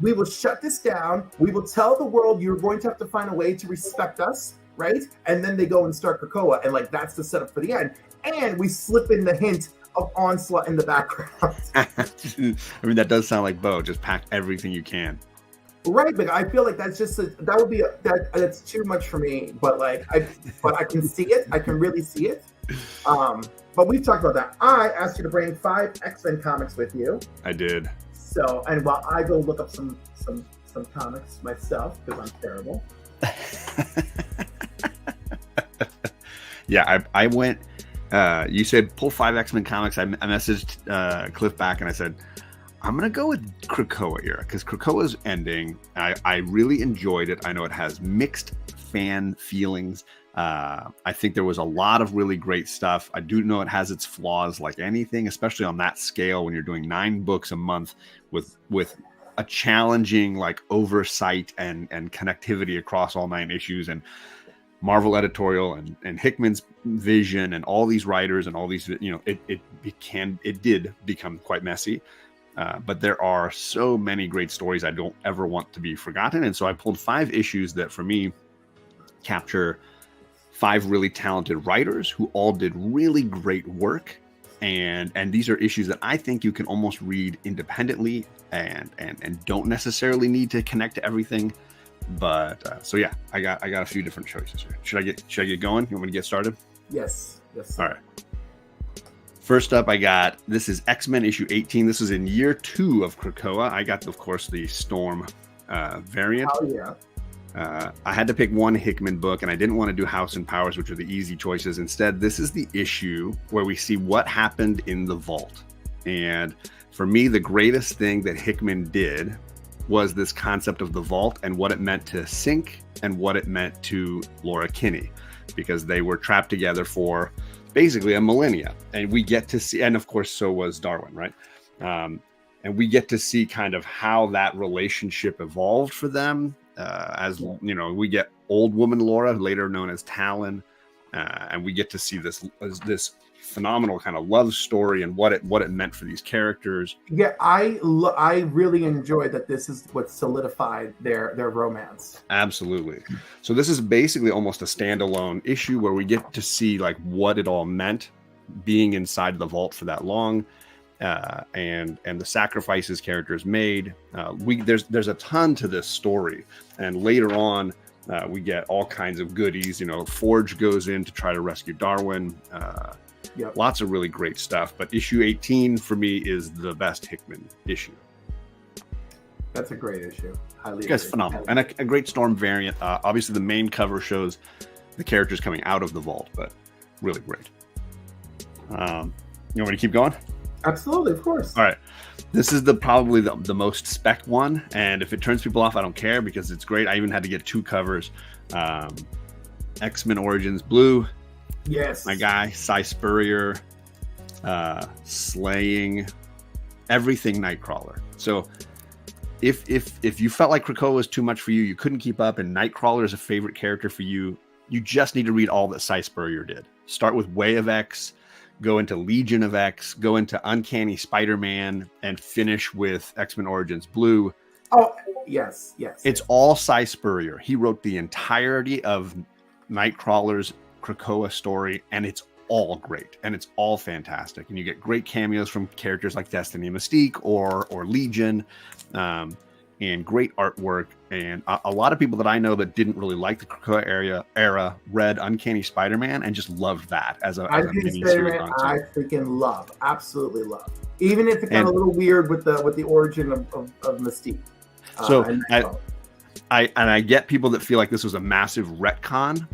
We will shut this down. We will tell the world you're going to have to find a way to respect us, right? And then they go and start Krakoa, and like that's the setup for the end. And we slip in the hint of Onslaught in the background. I mean, that does sound like Bo. Just pack everything you can. Right, but I feel like that's just that's too much for me. But like, I can see it. I can really see it. But we've talked about that. I asked you to bring 5 X-Men comics with you. I did. So, and while I go look up some comics myself because I'm terrible. Yeah, I went. You said pull 5 X-Men comics. I messaged Cliff back and I said, I'm going to go with Krakoa era because Krakoa's ending. I really enjoyed it. I know it has mixed fan feelings. I think there was a lot of really great stuff. I do know it has its flaws like anything, especially on that scale when you're doing 9 books a month with a challenging like oversight and connectivity across all 9 issues and Marvel editorial and Hickman's vision and all these writers and all these, you know, it did become quite messy. But there are so many great stories I don't ever want to be forgotten. And so I pulled 5 issues that for me capture 5 really talented writers who all did really great work. And these are issues that I think you can almost read independently and don't necessarily need to connect to everything. But so yeah, I got a few different choices here. Should I get going? You want me to get started? Yes. Sir. All right. First up, this is X-Men issue 18. This is in year 2 of Krakoa. I got, of course, the Storm variant. Oh, yeah. I had to pick one Hickman book, and I didn't want to do House and Powers, which are the easy choices. Instead, this is the issue where we see what happened in the vault. And for me, the greatest thing that Hickman did was this concept of the vault and what it meant to Synch and what it meant to Laura Kinney, because they were trapped together for basically a millennia. And we get to see, and of course, so was Darwin, right? And we get to see kind of how that relationship evolved for them. As you know, we get old woman Laura, later known as Talon, and we get to see this phenomenal kind of love story and what it meant for these characters. Yeah, I really enjoyed that. This is what solidified their romance. Absolutely. So this is basically almost a standalone issue where we get to see like what it all meant being inside the vault for that long. And the sacrifices characters made. There's a ton to this story, and later on we get all kinds of goodies. You know, Forge goes in to try to rescue Darwin. Lots of really great stuff. But issue 18 for me is the best Hickman issue. That's a great issue. Highly It's phenomenal, and a great Storm variant. Obviously, the main cover shows the characters coming out of the vault, but really great. You want me to keep going? Absolutely, of course. All right. This is probably the most spec one. And if it turns people off, I don't care because it's great. I even had to get 2 covers. X-Men Origins Blue. Yes. My guy, Cy Spurrier, slaying everything Nightcrawler. So if you felt like Krakoa was too much for you, you couldn't keep up, and Nightcrawler is a favorite character for you, you just need to read all that Cy Spurrier did. Start with Way of X, go into Legion of X, go into Uncanny Spider-Man, and finish with X-Men Origins Blue. Oh, yes. It's all Cy Spurrier. He wrote the entirety of Nightcrawler's Krakoa story, and it's all great, and it's all fantastic. And you get great cameos from characters like Destiny and Mystique or Legion, and great artwork. And a lot of people that I know that didn't really like the Krakoa era read Uncanny Spider-Man and just loved that as a mini series. I freaking love, absolutely love. Even if it got a little weird with the origin of Mystique. I get people that feel like this was a massive retcon.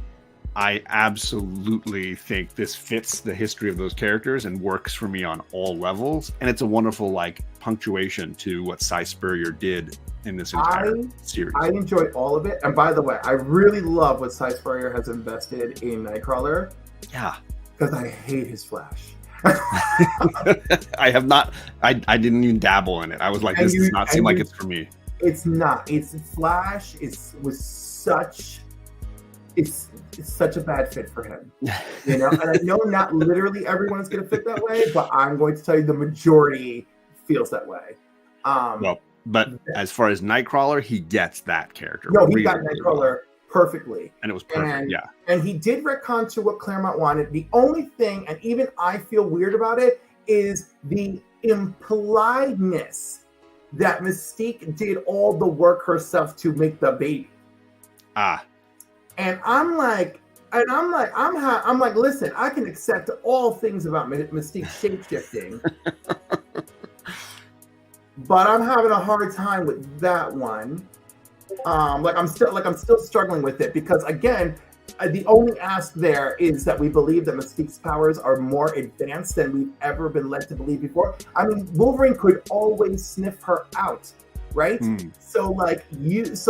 I absolutely think this fits the history of those characters and works for me on all levels. And it's a wonderful like punctuation to what Cy Spurrier did in this entire series. I enjoyed all of it. And by the way, I really love what Cy Spurrier has invested in Nightcrawler. Yeah. Because I hate his Flash. I have not, I didn't even dabble in it. I was like, this does not seem like it's for me. It's not. It's Flash. It's such a bad fit for him, you know. And I know not literally everyone's going to fit that way, but I'm going to tell you the majority feels that way. But as far as Nightcrawler, he gets that character. No, he got Nightcrawler perfectly, and it was perfect. And he did retcon to what Claremont wanted. The only thing, and even I feel weird about it, is the impliedness that Mystique did all the work herself to make the baby. And I'm like, listen, I can accept all things about Mystique shape-shifting, but I'm having a hard time with that one. I'm still struggling with it because again, the only ask there is that we believe that Mystique's powers are more advanced than we've ever been led to believe before. I mean, Wolverine could always sniff her out, right? So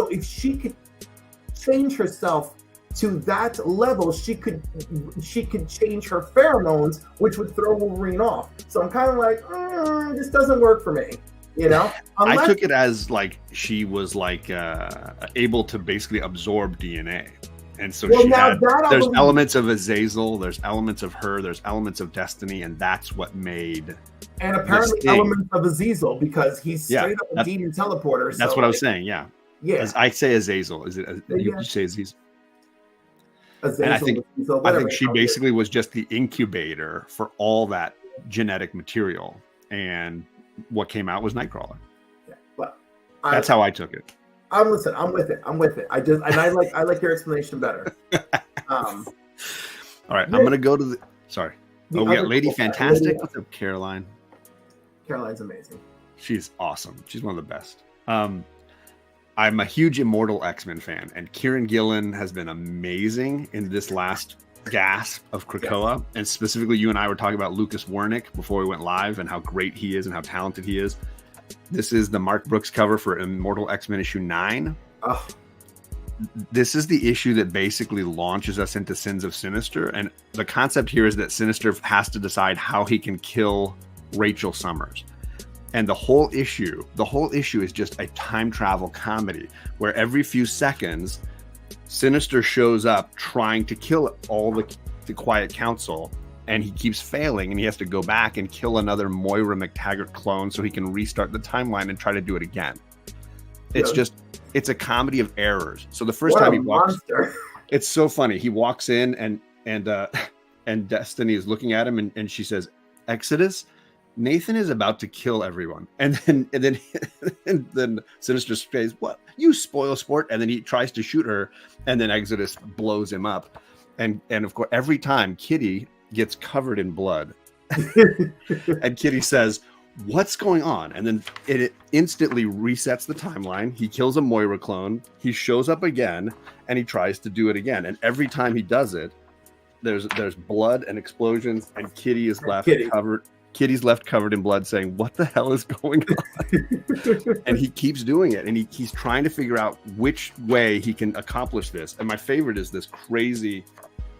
if she could change herself to that level, she could change her pheromones, which would throw Wolverine off. So I'm kind of like, this doesn't work for me, you know. I took it as like she was like able to basically absorb DNA, and so there's elements of Azazel, there's elements of her, there's elements of Destiny, and that's what made. And apparently elements of Azazel because he's straight up a demon teleporter. That's what I was saying. Yeah. As I say Azazel. Is it? You say Azazel. And I think she basically was just the incubator for all that genetic material, and what came out was Nightcrawler. Yeah, but that's how I took it. I'm with it. I like your explanation better. All right, I'm gonna go to the. Sorry. We got Lady Fantastic. What's up, Caroline? Caroline's amazing. She's awesome. She's one of the best. I'm a huge Immortal X-Men fan, and Kieran Gillen has been amazing in this last gasp of Krakoa. Yes. And specifically, you and I were talking about Lucas Wernick before we went live and how great he is and how talented he is. This is the Mark Brooks cover for Immortal X-Men issue 9. Oh. This is the issue that basically launches us into Sins of Sinister. And the concept here is that Sinister has to decide how he can kill Rachel Summers. And the whole issue is just a time travel comedy where every few seconds, Sinister shows up trying to kill all the Quiet Council, and he keeps failing, and he has to go back and kill another Moira McTaggart clone so he can restart the timeline and try to do it again. It's a comedy of errors. So the first time he walks, it's so funny. He walks in and Destiny is looking at him, and she says, "Exodus, Nathan is about to kill everyone." And then Sinister says, "What? You spoil sport." And then he tries to shoot her, and then Exodus blows him up. And of course, every time Kitty gets covered in blood, and Kitty says, "What's going on?" And then it instantly resets the timeline. He kills a Moira clone. He shows up again, and he tries to do it again. And every time he does it, there's blood and explosions, and Kitty is left covered. Kitty's left covered in blood, saying, "What the hell is going on?" And he keeps doing it, and he's trying to figure out which way he can accomplish this. And my favorite is this crazy,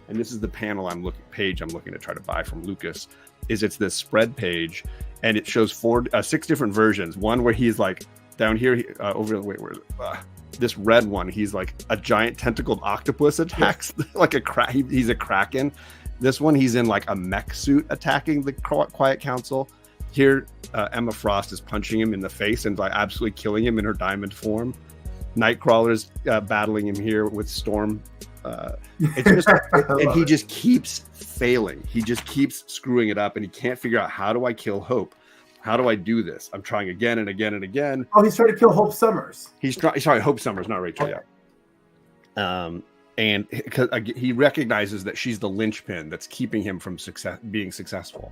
and this is the panel I'm looking to try to buy from Lucas. It's this spread page, and it shows 6 different versions. One where he's like down here over wait, where is it? This red one, he's like a giant tentacled octopus attacks like he's a kraken. This one, he's in like a mech suit attacking the Quiet Council. Here, Emma Frost is punching him in the face and like absolutely killing him in her diamond form. Nightcrawler's battling him here with Storm. It's just, and he just keeps failing. He just keeps screwing it up, and he can't figure out, how do I kill Hope? How do I do this? I'm trying again and again and again. Oh, he's trying to kill Hope Summers. Hope Summers, not Rachel. Yeah. And because he recognizes that she's the linchpin that's keeping him from being successful.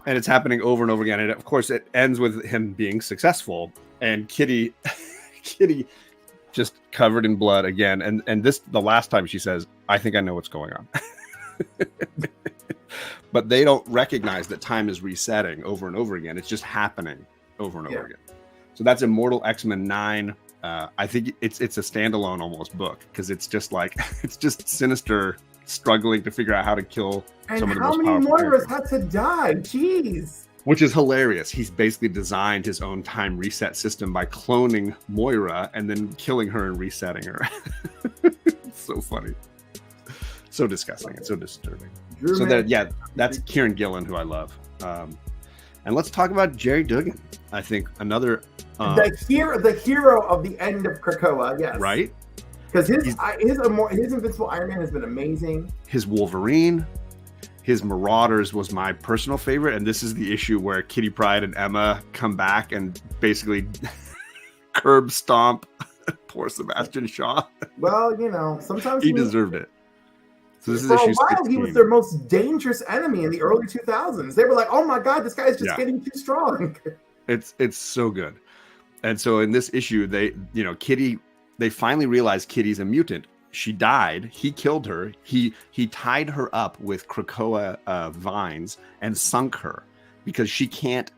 And it's happening over and over again. And of course, it ends with him being successful. And Kitty just covered in blood again. And this, the last time she says, "I think I know what's going on." But they don't recognize that time is resetting over and over again. It's just happening over and over again. So that's Immortal X-Men 9. I think it's a standalone almost book, because it's just Sinister struggling to figure out how to kill some of the most powerful. And how many Moiras had to die? Jeez. Which is hilarious. He's basically designed his own time reset system by cloning Moira and then killing her and resetting her. It's so funny. So disgusting and so disturbing. That's Kieran Gillen, who I love. And let's talk about Jerry Duggan. I think another the hero of the end of Krakoa, yes. Right? Because his Invincible Iron Man has been amazing. His Wolverine, his Marauders was my personal favorite, and this is the issue where Kitty Pryde and Emma come back and basically curb stomp poor Sebastian Shaw. Well, sometimes he deserved it. So this is for issue a while, 16. He was their most dangerous enemy in the early 2000s. They were like, "Oh my God, this guy is just getting too strong." It's so good. And so in this issue, they finally realized Kitty's a mutant. She died. He killed her. He tied her up with Krakoa vines and sunk her because she can't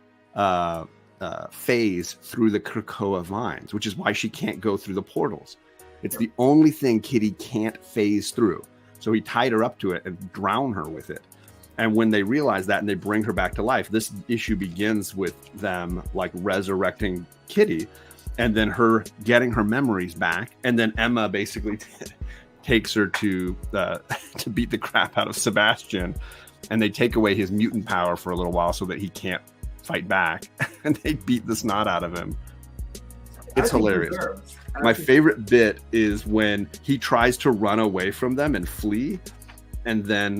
phase through the Krakoa vines, which is why she can't go through the portals. It's the only thing Kitty can't phase through. So he tied her up to it and drowned her with it. And when they realize that and they bring her back to life, this issue begins with them like resurrecting Kitty and then her getting her memories back. And then Emma basically takes her to beat the crap out of Sebastian, and they take away his mutant power for a little while so that he can't fight back, and they beat the snot out of him. It's hilarious. My favorite bit is when he tries to run away from them and flee, and then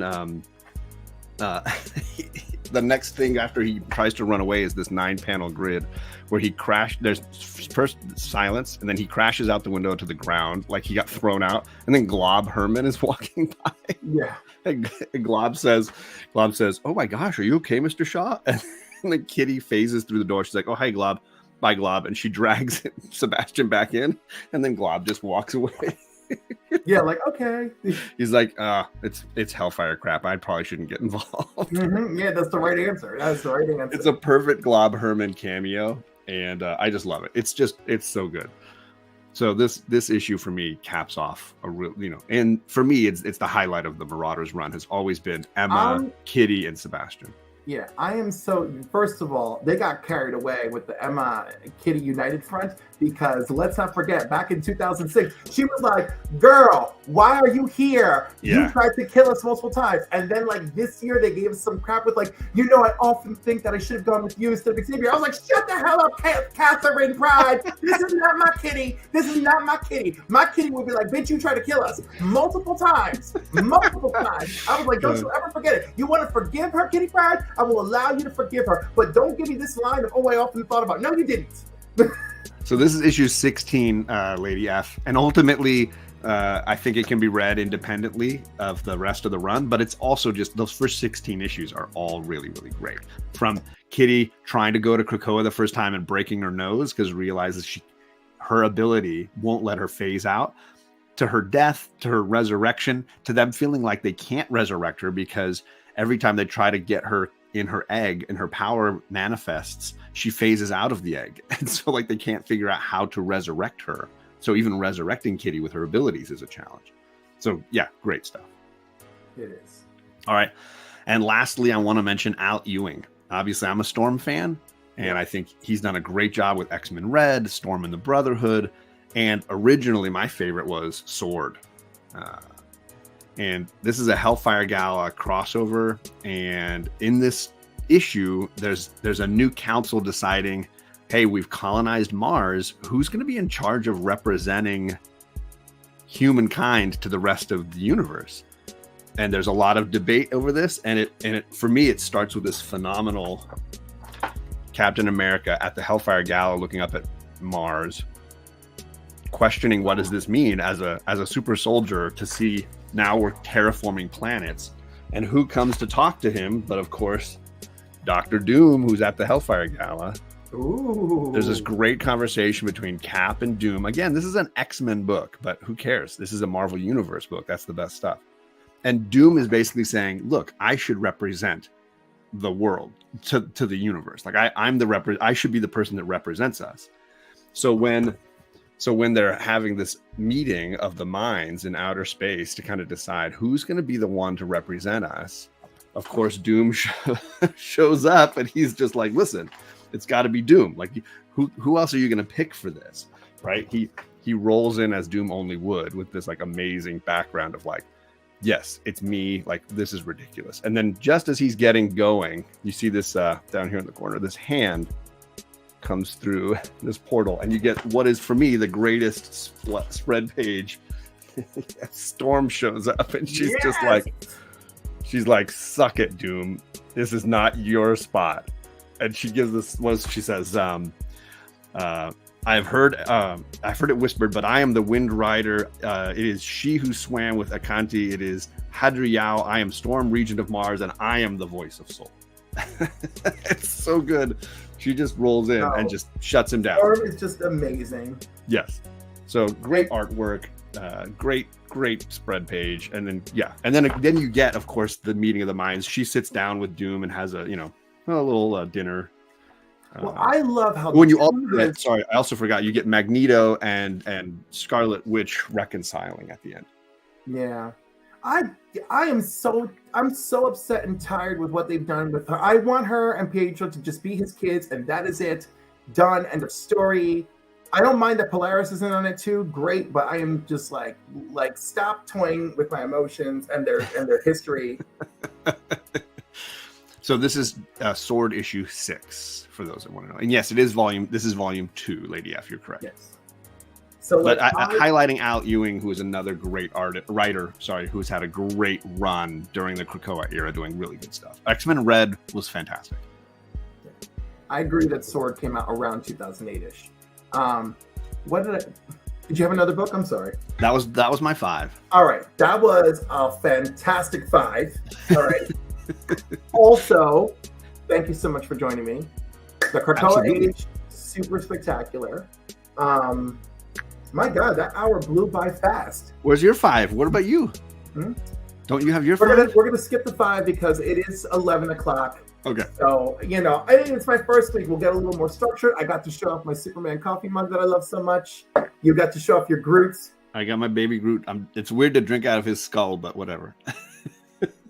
the next thing after he tries to run away is this 9-panel grid where he crashed. There's first silence, and then he crashes out the window to the ground like he got thrown out, and then Glob Herman is walking by. Yeah, and Glob says, "Oh my gosh, are you okay, Mr. Shaw?" And then Kitty phases through the door. She's like, "Oh, hey, Glob, by Glob, and she drags Sebastian back in, and then Glob just walks away. Yeah, like, okay. He's like, it's Hellfire crap. I probably shouldn't get involved. Yeah, that's the right answer. That's the right answer. It's a perfect Glob Herman cameo, and I just love it. It's so good. So this issue for me caps off a real, and for me, it's the highlight of the Marauders run has always been Emma, Kitty, and Sebastian. Yeah, I am so. First of all, they got carried away with the Emma Kitty United front because let's not forget, back in 2006, she was like, "Girl, why are you here? Yeah. You tried to kill us multiple times." And then like this year, they gave us some crap with like, I often think that I should have gone with you instead of Xavier. I was like, "Shut the hell up, Catherine Pride. This is not my Kitty. This is not my Kitty. My Kitty would be like, bitch, you tried to kill us multiple times, multiple times." I was like, "Don't you ever forget it. You want to forgive her, Kitty Pride? I will allow you to forgive her, but don't give me this line of, I often thought about." No, you didn't. So this is issue 16, Lady F, and ultimately, I think it can be read independently of the rest of the run, but it's also just those first 16 issues are all really, really great. From Kitty trying to go to Krakoa the first time and breaking her nose because realizes her ability won't let her phase out, to her death, to her resurrection, to them feeling like they can't resurrect her because every time they try to get her in her egg and her power manifests, she phases out of the egg. And so like they can't figure out how to resurrect her. So even resurrecting Kitty with her abilities is a challenge. So yeah, great stuff. It is. All right. And lastly, I want to mention Al Ewing. Obviously, I'm a Storm fan, and I think he's done a great job with X-Men Red, Storm and the Brotherhood. And originally my favorite was Sword. And this is a Hellfire Gala crossover. And in this issue, there's a new council deciding, hey, we've colonized Mars. Who's going to be in charge of representing humankind to the rest of the universe? And there's a lot of debate over this. And it for me, it starts with this phenomenal Captain America at the Hellfire Gala looking up at Mars, questioning what does this mean as a super soldier to see now we're terraforming planets, and who comes to talk to him but of course Dr. Doom, who's at the Hellfire Gala. Ooh. There's this great conversation between Cap and Doom. Again, this is an X-Men book, but who cares? This is a Marvel Universe book. That's the best stuff. And Doom is basically saying, look, I should represent the world to the universe. Like I should be the person that represents us. So when they're having this meeting of the minds in outer space to kind of decide who's going to be the one to represent us, of course, Doom shows up, and he's just like, listen, it's got to be Doom. Like, who else are you going to pick for this? Right? He rolls in as Doom only would, with this like amazing background of like, yes, it's me. Like, this is ridiculous. And then just as he's getting going, you see this down here in the corner, this hand comes through this portal, and you get what is for me the greatest spread page. Storm shows up, and she's just like, suck it, Doom, this is not your spot. And she gives this, what she says, I've heard it whispered, but I am the Wind Rider. It is she who swam with Akanti. It is Hadriel. I am Storm, Regent of Mars, and I am the voice of Soul. It's so good. She just rolls in and just shuts him down. Storm is just amazing. Yes. So great artwork, great spread page, and then you get, of course, the meeting of the minds. She sits down with Doom and has a little dinner. Well, I love how when you I also forgot you get Magneto and Scarlet Witch reconciling at the end. Yeah. I'm so upset and tired with what they've done with her. I want her and Pietro to just be his kids, and that is it. Done. End of story. I don't mind that Polaris isn't on it too. Great, but I am just like stop toying with my emotions and their history. So this is Sword issue 6 for those that want to know. And yes, this is volume 2, Lady F. You're correct. Yes. So, but highlighting Al Ewing, who is another great writer, who's had a great run during the Krakoa era, doing really good stuff. X-Men Red was fantastic. I agree that Sword came out around 2008-ish. Did you have another book? I'm sorry. That was my 5. All right, that was a fantastic 5. All right. Also, thank you so much for joining me. The Krakoa Age super spectacular. My God, that hour blew by fast. Where's your 5? What about you? Don't you have your 5? We're gonna skip the 5 because it is 11 o'clock. Okay. So, I think it's my first week. We'll get a little more structured. I got to show off my Superman coffee mug that I love so much. You got to show off your Groots. I got my baby Groot. It's weird to drink out of his skull, but whatever.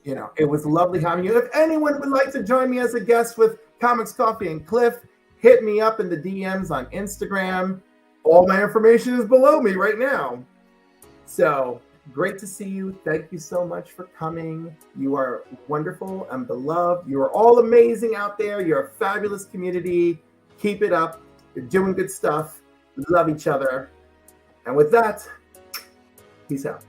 It was lovely having you. If anyone would like to join me as a guest with Comics Coffee and Cliff, hit me up in the DMs on Instagram. All my information is below me right now. So great to see you. Thank you so much for coming. You are wonderful and beloved. You are all amazing out there. You're a fabulous community. Keep it up. You're doing good stuff. Love each other. And with that, peace out.